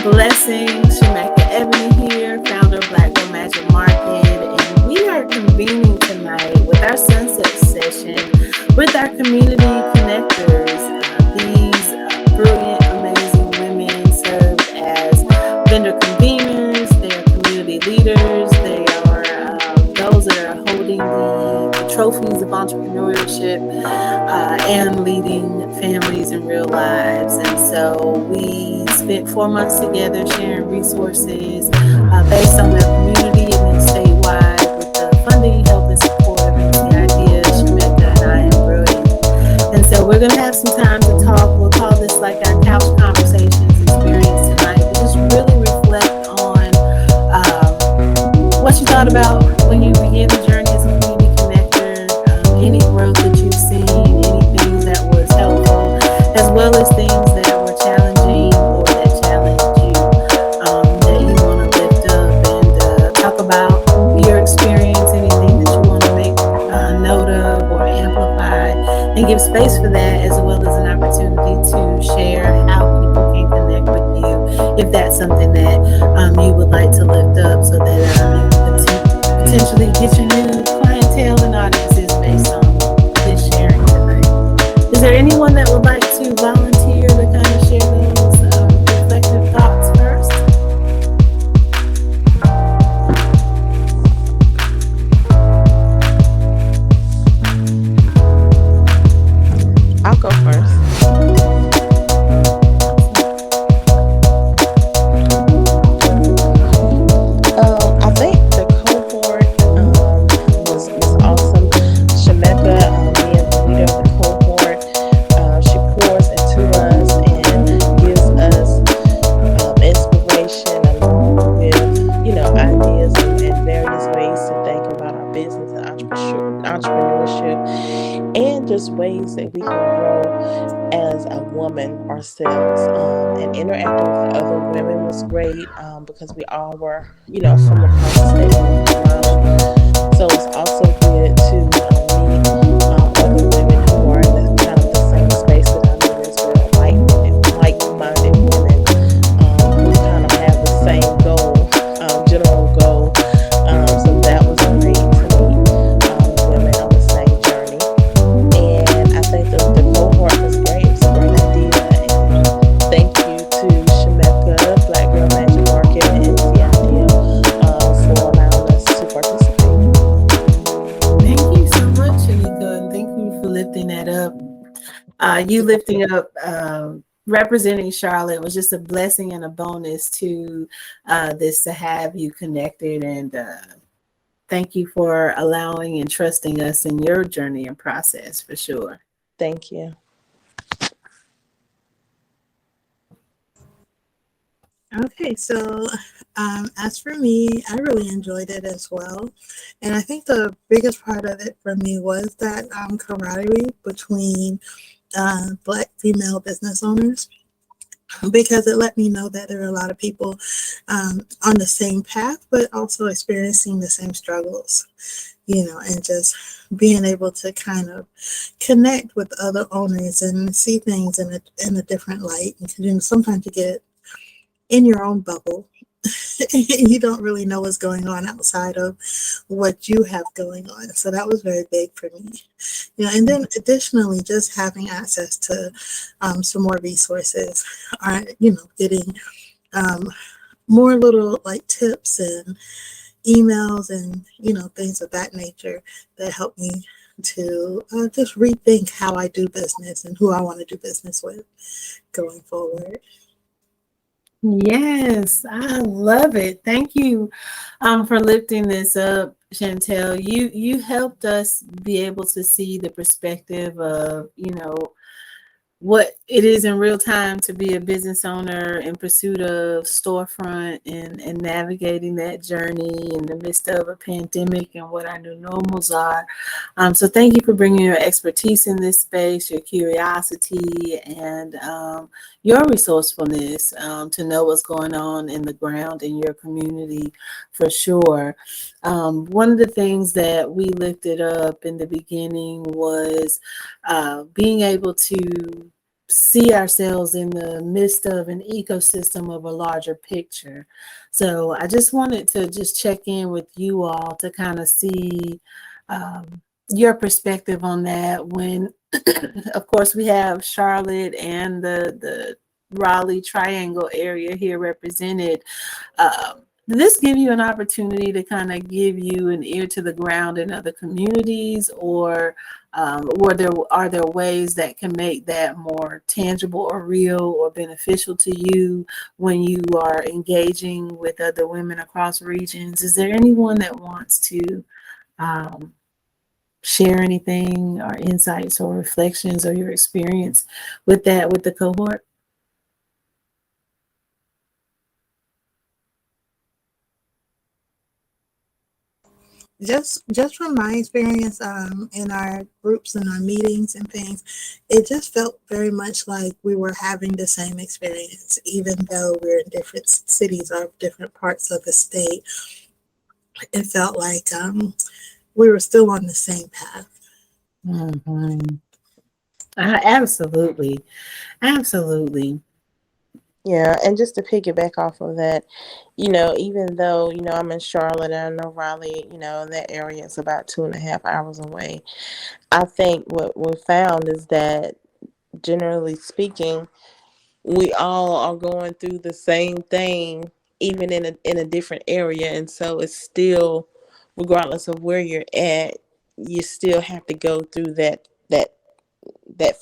Blessings, Shemeka Ebony here, founder of BlackGirlMagic.Market, and we are convening tonight with our sunset session with our community connectors. These brilliant, amazing women serve as vendor conveners, they are community leaders, they are those that are holding the trophies of entrepreneurship and leading families in real lives. And so we spent 4 months together sharing resources based on their community and then statewide with the funding, help, and support of MC Ideas, Shemeka, and I Am Brilliant. And so we're going to have some time to talk. We'll call this like our couch conversations experience tonight, but just really reflect on what you thought about when you began the journey as a community connector, any growth that you've seen, anything that was helpful, as well as things that were challenging or that challenged you, that you want to lift up and talk about your experience, anything that you want to make note of or amplify, and give space for that, as well as an opportunity to share how people can connect with you if that's something that you would like to lift up, so that you can potentially get your new clientele and audiences based on this sharing tonight. Is there anyone that would like to volunteer to kind of share those reflective thoughts first? I'll go first. I think the cohort was awesome. Shemeka, being the leader of the cohort, she pours into us and gives us inspiration along with, ideas and various ways to think about our business and entrepreneurship, and just ways that we can grow as a woman ourselves. And interacting with other women was great because we all were, from across the state of North Carolina. So it's also good to meet other women who are in the kind of the same space that I'm in as well, like-minded women who kind of have the same goal, general goal. So that was great to meet women on the same journey. And I think the cohort was great. It was a great idea. And thank you to Shemeka, BlackGirlMagic.Market, and MC Idea for allowing us to participate. Thank you so much, Shanika, and thank you for lifting that up. You lifting up representing Charlotte was just a blessing and a bonus to this, to have you connected, and thank you for allowing and trusting us in your journey and process, for sure. Thank you. Okay, so as for me, I really enjoyed it as well. And I think the biggest part of it for me was that camaraderie between Black female business owners, because it let me know that there are a lot of people on the same path, but also experiencing the same struggles, and just being able to kind of connect with other owners and see things in a different light. And sometimes you get in your own bubble. You don't really know what's going on outside of what you have going on. So that was very big for me. And then additionally, just having access to some more resources, getting more little like tips and emails and, things of that nature that help me to just rethink how I do business and who I want to do business with going forward. Yes, I love it. Thank you for lifting this up, Chantel. You helped us be able to see the perspective of, what it is in real time to be a business owner in pursuit of storefront and navigating that journey in the midst of a pandemic and what our new normals are. So thank you for bringing your expertise in this space, your curiosity, and your resourcefulness to know what's going on in the ground in your community, for sure. One of the things that we lifted up in the beginning was being able to see ourselves in the midst of an ecosystem of a larger picture. So I just wanted to just check in with you all to kind of see your perspective on that when, of course, we have Charlotte and the Raleigh Triangle area here represented. Did this give you an opportunity to kind of give you an ear to the ground in other communities, or are there ways that can make that more tangible or real or beneficial to you when you are engaging with other women across regions? Is there anyone that wants to um, share anything or insights or reflections or your experience with that with the cohort? Just from my experience in our groups and our meetings and things, it just felt very much like we were having the same experience, even though we're in different cities or different parts of the state. It felt like we were still on the same path. Mm-hmm. Absolutely. Absolutely. Yeah, and just to piggyback off of that, even though, I'm in Charlotte and I know Raleigh, that area is about 2.5 hours away. I think what we found is that generally speaking, we all are going through the same thing, even in a different area. And so it's still, regardless of where you're at, you still have to go through that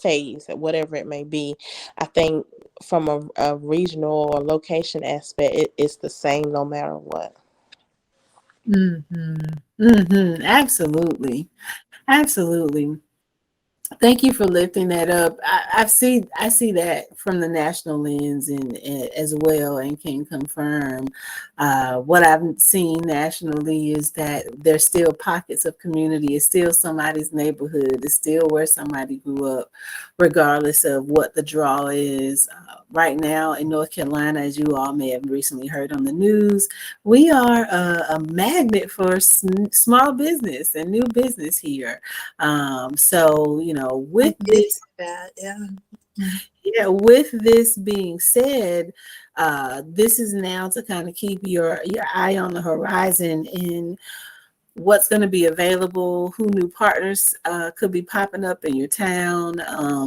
phase, whatever it may be. I think from a regional or location aspect, it's the same no matter what. Mm-hmm. Mm-hmm. Absolutely. Absolutely. Thank you for lifting that up. I see that from the national lens and as well, and can confirm what I've seen nationally is that there's still pockets of community. It's still somebody's neighborhood. It's still where somebody grew up, regardless of what the draw is. Right now in North Carolina, as you all may have recently heard on the news, we are a magnet for small business and new business here. So, with this, That, yeah. yeah, with this being said, this is now to kind of keep your eye on the horizon in what's going to be available, who new partners could be popping up in your town.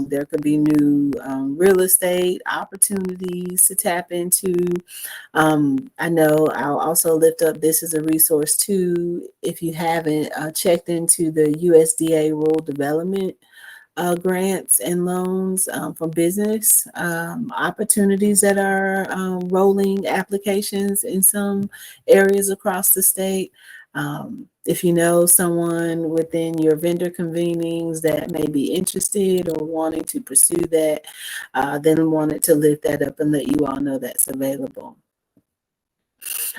There could be new real estate opportunities to tap into. I know I'll also lift up this as a resource too. If you haven't checked into the USDA Rural Development grants and loans for business opportunities that are rolling applications in some areas across the state. If you know someone within your vendor convenings that may be interested or wanting to pursue that, then wanted to lift that up and let you all know that's available.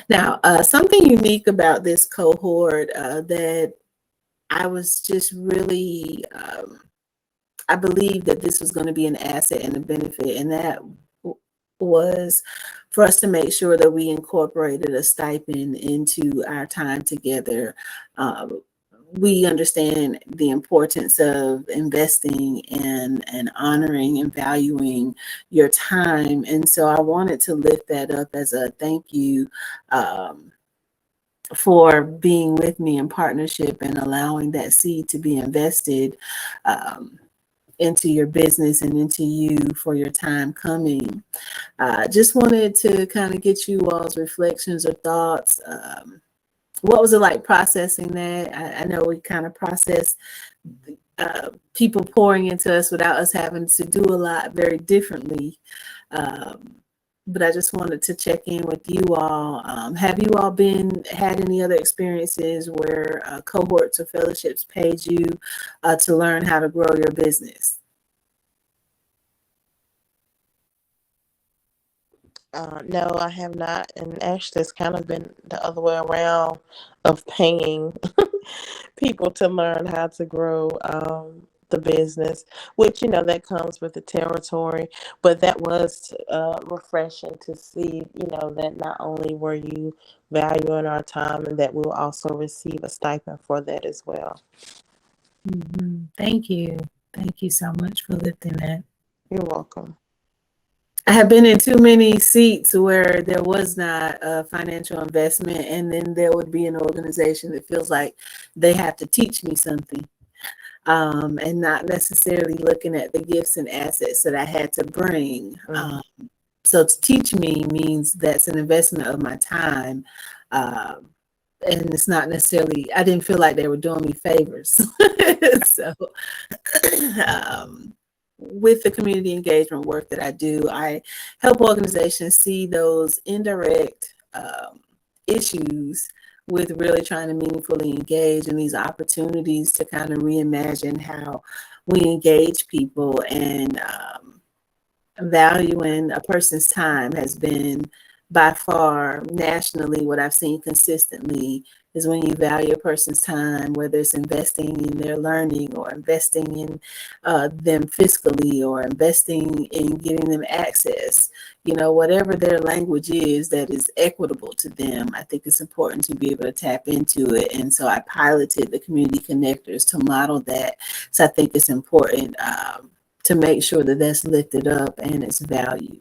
Now, something unique about this cohort that I was just really I believe that this was going to be an asset and a benefit, and that was for us to make sure that we incorporated a stipend into our time together. We understand the importance of investing and honoring and valuing your time, and so I wanted to lift that up as a thank you. For being with me in partnership and allowing that seed to be invested into your business and into you for your time coming. Just wanted to kind of get you all's reflections or thoughts. What was it like processing that? I know we kind of process people pouring into us without us having to do a lot very differently. But I just wanted to check in with you all. Have you all had any other experiences where cohorts or fellowships paid you to learn how to grow your business? No, I have not. And actually, it's kind of been the other way around of paying people to learn how to grow the business, which, that comes with the territory. But that was refreshing to see, that not only were you valuing our time and that we'll also receive a stipend for that as well. Mm-hmm. Thank you. Thank you so much for lifting that. You're welcome. I have been in too many seats where there was not a financial investment, and then there would be an organization that feels like they have to teach me something, and not necessarily looking at the gifts and assets that I had to bring. So to teach me means that's an investment of my time. Um, and it's not necessarily, I didn't feel like they were doing me favors. So, um, with the community engagement work that I do, I help organizations see those indirect issues with really trying to meaningfully engage in these opportunities to kind of reimagine how we engage people. And valuing a person's time has been by far nationally what I've seen consistently is when you value a person's time, whether it's investing in their learning or investing in them fiscally or investing in getting them access, whatever their language is that is equitable to them. I think it's important to be able to tap into it. And so I piloted the community connectors to model that. So I think it's important to make sure that that's lifted up and it's valued.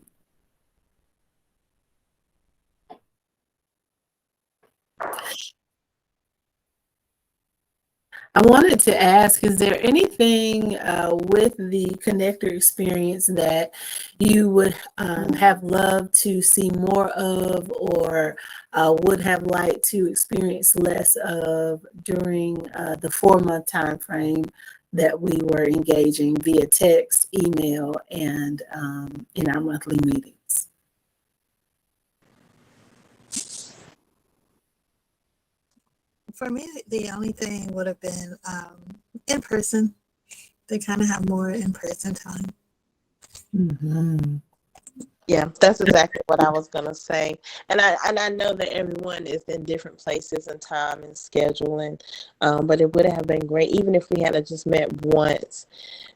I wanted to ask, is there anything with the connector experience that you would have loved to see more of, or would have liked to experience less of during the 4-month time frame that we were engaging via text, email, and in our monthly meetings? For me, the only thing would have been in person. They kind of have more in person time. Mm-hmm. Yeah, that's exactly what I was gonna say, and I know that everyone is in different places and time and scheduling, but it would have been great even if we had just met once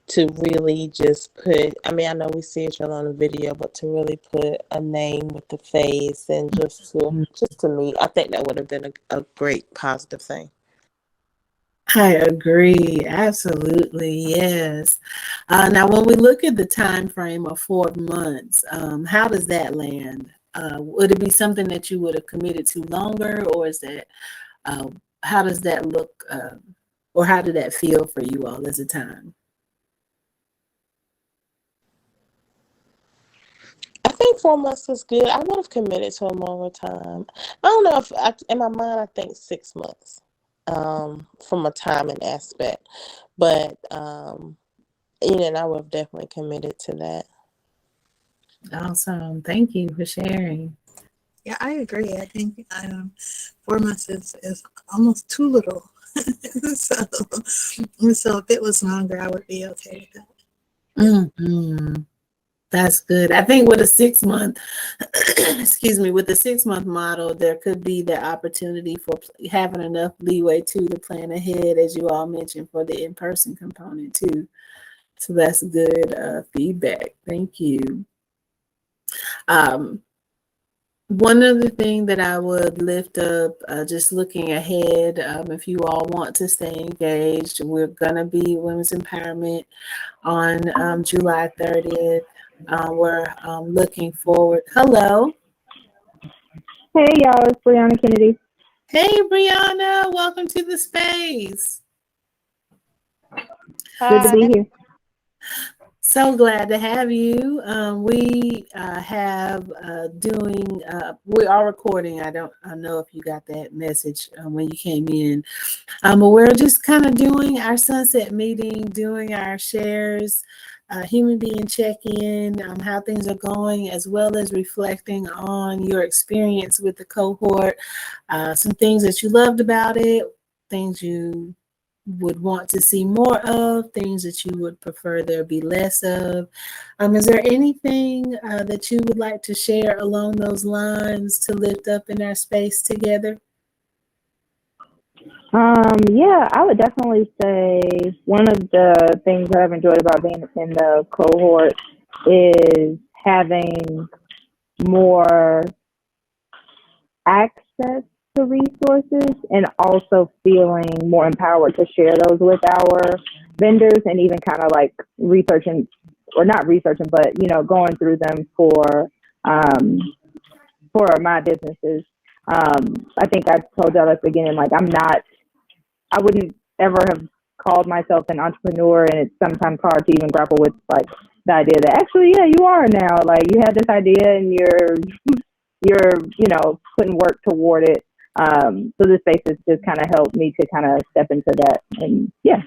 to really just put. I mean, I know we see each other on the video, but to really put a name with the face and just to meet, I think that would have been a great positive thing. I agree. Absolutely. Yes. Now, when we look at the time frame of 4 months, how does that land? Would it be something that you would have committed to longer, or is that how does that look, or how did that feel for you all as a time? I think 4 months was good. I would have committed to a longer time. I don't know if in my mind I think 6 months, from a timing aspect, but and I would have definitely committed to that. Awesome. Thank you for sharing. Yeah, I agree. I think 4 months is almost too little. so, so if it was longer, I would be okay with that. Mm-hmm. That's good. I think with a 6-month, excuse me, with the 6-month model, there could be the opportunity for having enough leeway to plan ahead, as you all mentioned, for the in-person component too. So that's good feedback. Thank you. One other thing that I would lift up, just looking ahead, if you all want to stay engaged, we're going to be Women's Empowerment on July 30th. We're looking forward. Hello. Hey y'all, it's Brianna Kennedy. Hey Brianna, welcome to the space. Good to be here. So glad to have you. We have doing. We are recording. I don't know if you got that message when you came in, but we're just kind of doing our sunset meeting, doing our shares, human being check-in, how things are going, as well as reflecting on your experience with the cohort, some things that you loved about it, things you would want to see more of, things that you would prefer there be less of. Is there anything that you would like to share along those lines to lift up in our space together? Yeah, I would definitely say one of the things that I've enjoyed about being in the cohort is having more access to resources and also feeling more empowered to share those with our vendors and even kind of like researching or not researching, but going through them for my businesses. I think I told y'all at the beginning, like I wouldn't ever have called myself an entrepreneur, and it's sometimes hard to even grapple with like the idea that actually, yeah, you are now. Like you have this idea, and you're putting work toward it. So this space has just kind of helped me to kind of step into that, and yeah.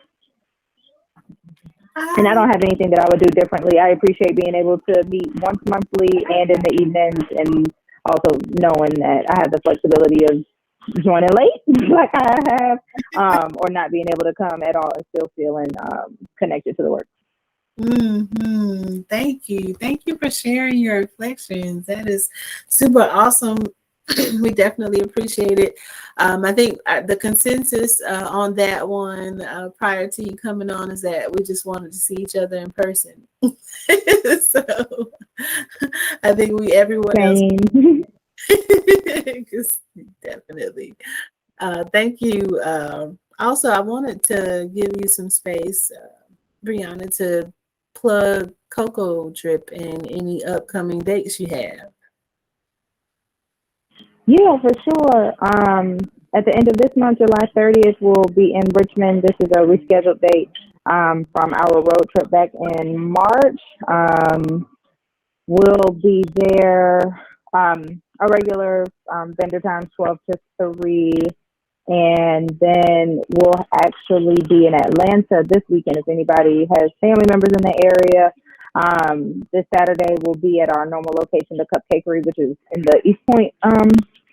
And I don't have anything that I would do differently. I appreciate being able to meet once monthly and in the evenings, and also knowing that I have the flexibility of joining late, like I have, or not being able to come at all and still feeling connected to the work. Thank you. Thank you for sharing your reflections. That is super awesome. We definitely appreciate it. I think the consensus on that one prior to you coming on is that we just wanted to see each other in person. So I think everyone else, definitely. Thank you. Also, I wanted to give you some space, Brianna, to plug Cocoa Drip and any upcoming dates you have. Yeah, for sure. At the end of this month, July 30th, we'll be in Richmond. This is a rescheduled date from our road trip back in March. We'll be there, a regular vendor time, 12 to 3. And then we'll actually be in Atlanta this weekend if anybody has family members in the area. This Saturday we'll be at our normal location, the Cupcakery, which is in the East Point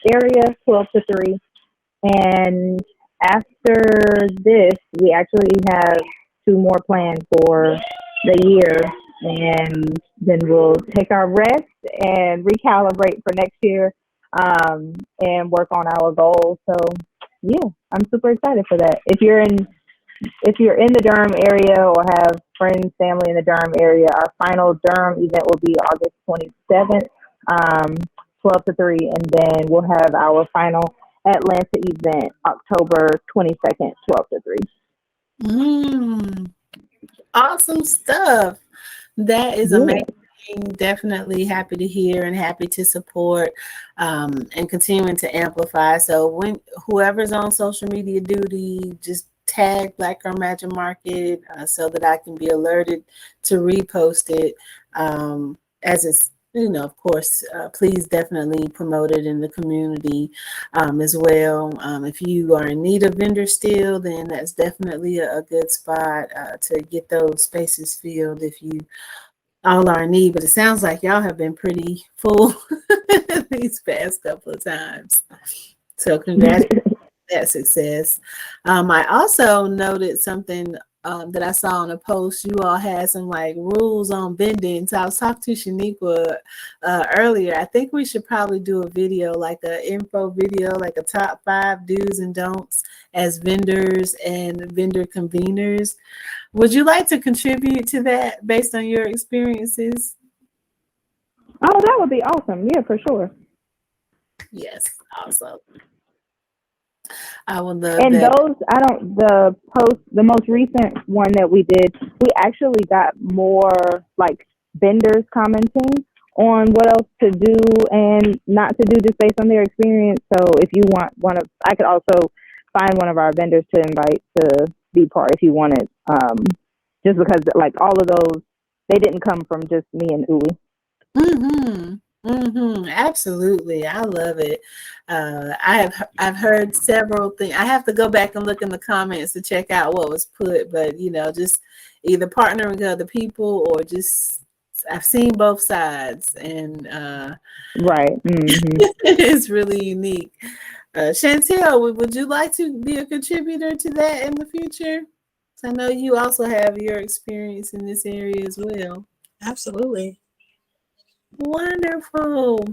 area, 12 to 3. And after this, we actually have 2 more planned for the year. And then we'll take our rest and recalibrate for next year and work on our goals. So yeah, I'm super excited for that. If you're in the Durham area or have friends, family in the Durham area, our final Durham event will be August 27th, 12 to 3, and then we'll have our final Atlanta event October 22nd, 12 to 3. Awesome stuff. That is amazing. Definitely happy to hear and happy to support and continuing to amplify. So when whoever's on social media duty, just tag Black Girl Magic Market so that I can be alerted to repost it as it's, of course, please definitely promote it in the community as well. If you are in need of vendors still, then that's definitely a good spot to get those spaces filled if you all are in need. But it sounds like y'all have been pretty full these past couple of times. So congratulations on that success. I also noted something that I saw on a post. You all had some like rules on vending. So I was talking to Shaniqua earlier. I think we should probably do a video, like an info video, like a top 5 do's and don'ts as vendors and vendor conveners. Would you like to contribute to that based on your experiences? Oh, that would be awesome. Yeah, for sure. Yes, awesome. I would love and that. The most recent one that we did, we actually got more like vendors commenting on what else to do and not to do just based on their experience. So if you want I could also find one of our vendors to invite to be part if you wanted. Just because like all of those, they didn't come from just me and Uwe. Absolutely. I love it. I've heard several things. I have to go back and look in the comments to check out what was put, but just either partnering with other people or just I've seen both sides, and right. It's really unique. Chantel, would you like to be a contributor to that in the future? I know you also have your experience in this area as well. Absolutely. Wonderful.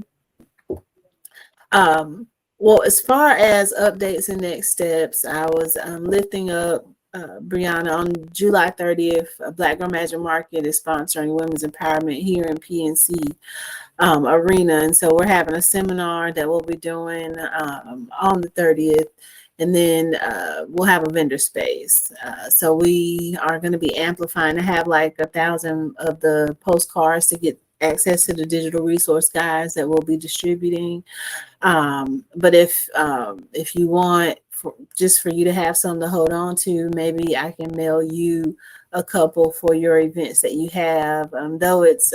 Well, as far as updates and next steps, I was lifting up Brianna on July 30th. Black Girl Magic Market is sponsoring women's empowerment here in PNC arena, and so we're having a seminar that we'll be doing on the 30th. And then we'll have a vendor space. So we are going to be amplifying to have like 1,000 of the postcards to get access to the digital resource guides that we'll be distributing. But if you want just for you to have something to hold on to, maybe I can mail you a couple for your events that you have. Though it's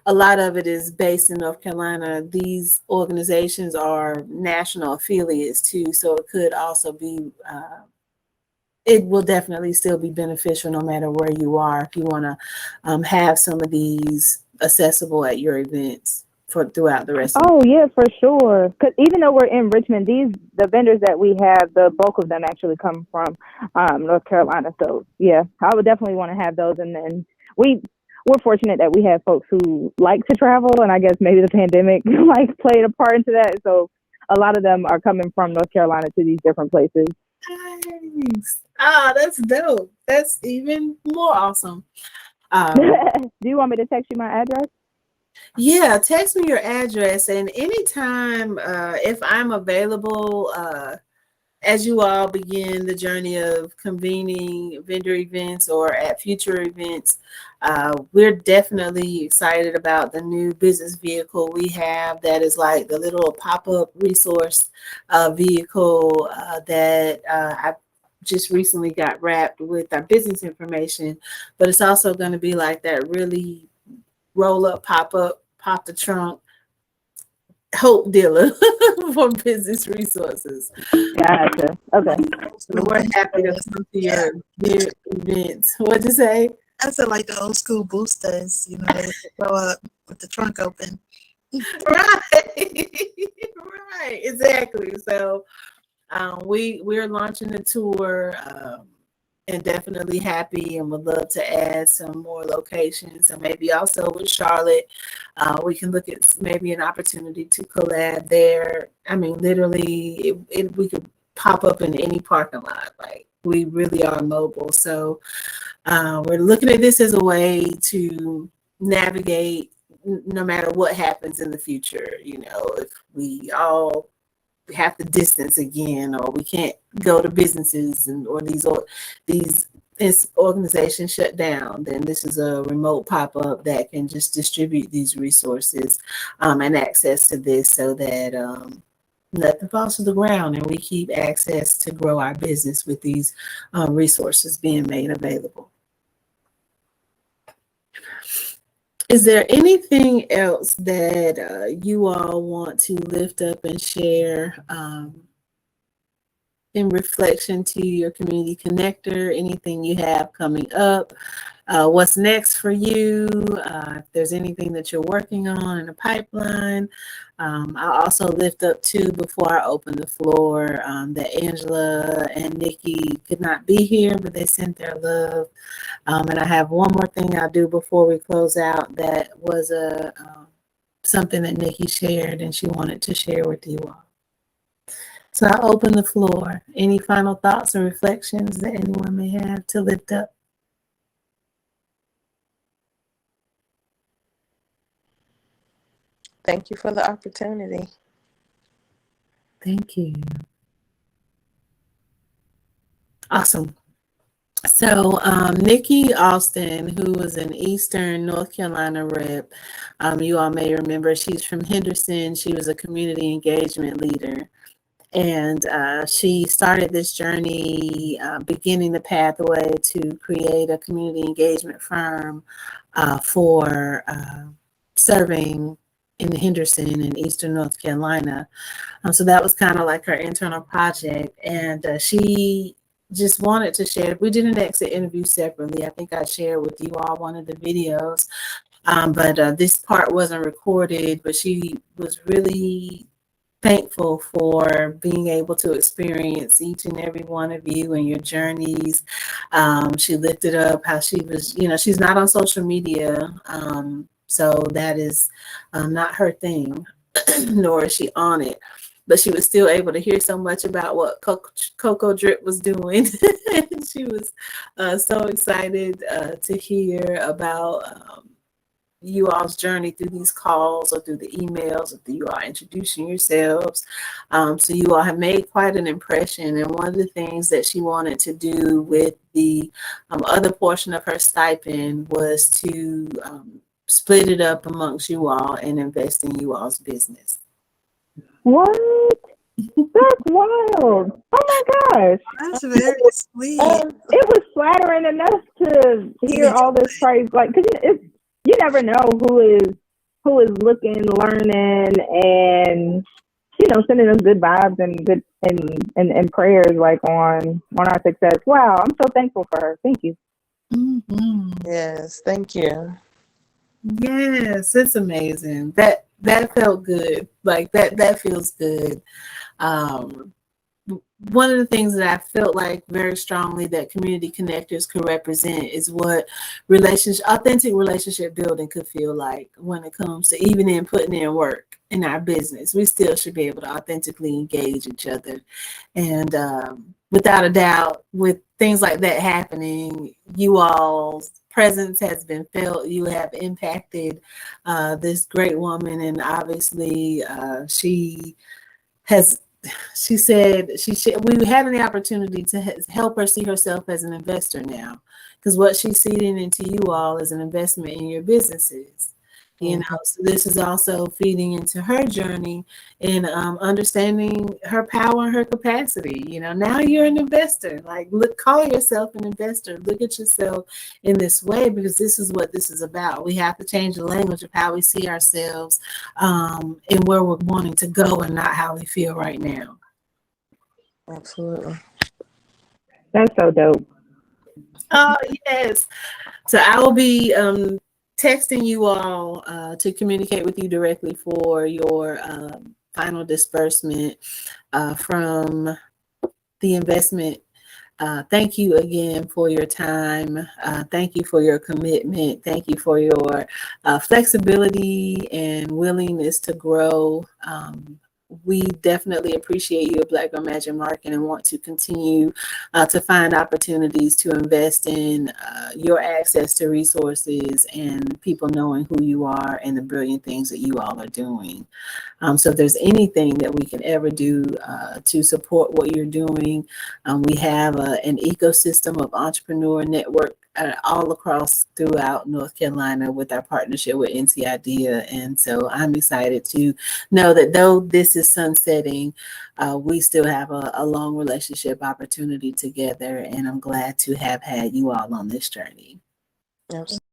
a lot of it is based in North Carolina, these organizations are national affiliates too. So it could also be, it will definitely still be beneficial no matter where you are if you want to have some of these accessible at your events for throughout the rest of Oh yeah, for sure. Because even though we're in Richmond, the vendors that we have, the bulk of them actually come from North Carolina. So yeah, I would definitely want to have those. And then we're fortunate that we have folks who like to travel, and I guess maybe the pandemic like played a part into that. So a lot of them are coming from North Carolina to these different places. Nice. Ah, that's dope. That's even more awesome. Do you want me to text you my address? Yeah, text me your address, and anytime if I'm available, as you all begin the journey of convening vendor events or at future events, we're definitely excited about the new business vehicle we have that is like the little pop-up resource vehicle that I just recently got wrapped with our business information, but it's also going to be like that really roll up, pop up, pop the trunk hope dealer for business resources. Gotcha. Okay. So we're happy to come to your events. What'd you say? I said like the old school boosters, you know, they throw up with the trunk open. Right. Right. Exactly. So we're launching the tour and definitely happy and would love to add some more locations. And maybe also with Charlotte, we can look at maybe an opportunity to collab there. I mean, literally, we could pop up in any parking lot. Like, we really are mobile. So we're looking at this as a way to navigate no matter what happens in the future. You know, if we all have to distance again, or we can't go to businesses or these organizations shut down, then this is a remote pop-up that can just distribute these resources and access to this so that nothing falls to the ground and we keep access to grow our business with these resources being made available. Is there anything else that you all want to lift up and share in reflection to your community connector? Anything you have coming up? What's next for you? If there's anything that you're working on in the pipeline. I'll also lift up too, before I open the floor, that Angela and Nikki could not be here, but they sent their love. And I have one more thing I'll do before we close out. That was something that Nikki shared and she wanted to share with you all. So I open the floor. Any final thoughts or reflections that anyone may have to lift up? Thank you for the opportunity. Thank you. Awesome. So Nikki Austin, who was an Eastern North Carolina rep, you all may remember, she's from Henderson. She was a community engagement leader. And she started this journey, beginning the pathway to create a community engagement firm for serving in Henderson in Eastern North Carolina. So that was kind of like her internal project. And she just wanted to share. We did an exit interview separately. I think I shared with you all one of the videos, but this part wasn't recorded, but she was really thankful for being able to experience each and every one of you and your journeys. She lifted up how she was, she's not on social media. So that is not her thing, nor is she on it. But she was still able to hear so much about what Cocoa Drip was doing. She was so excited to hear about you all's journey through these calls or through the emails or through you all introducing yourselves. So you all have made quite an impression. And one of the things that she wanted to do with the other portion of her stipend was to split it up amongst you all and invest in you all's business. What? That's wild. Oh my gosh. That's very sweet. It was flattering enough to hear all this praise. Like, cause you never know who is looking, learning, and sending us good vibes and good and prayers like on our success. Wow, I'm so thankful for her. Thank you. Mm-hmm. Yes, thank you. Yes, it's amazing. That felt good. Like that feels good. One of the things that I felt like very strongly that community connectors could represent is what authentic relationship building could feel like when it comes to even in putting in work in our business. We still should be able to authentically engage each other. And without a doubt, with things like that happening, you all's presence has been felt. You have impacted this great woman, and obviously she said we were having the opportunity to help her see herself as an investor now, because what she's seeding into you all is an investment in your businesses. So this is also feeding into her journey in understanding her power and her capacity. Now you're an investor. Like, call yourself an investor. Look at yourself in this way, because this is what this is about. We have to change the language of how we see ourselves and where we're wanting to go, and not how we feel right now. Absolutely. That's so dope. Oh, yes. So I will be texting you all to communicate with you directly for your final disbursement from the investment. Thank you again for your time. Thank you for your commitment. Thank you for your flexibility and willingness to grow. We definitely appreciate you at BlackGirlMagic.Market and want to continue to find opportunities to invest in your access to resources and people knowing who you are and the brilliant things that you all are doing. So if there's anything that we can ever do to support what you're doing, we have an ecosystem of entrepreneur network all across throughout North Carolina with our partnership with NC IDEA. And so I'm excited to know that though this is sunsetting, we still have a long relationship opportunity together. And I'm glad to have had you all on this journey. Absolutely.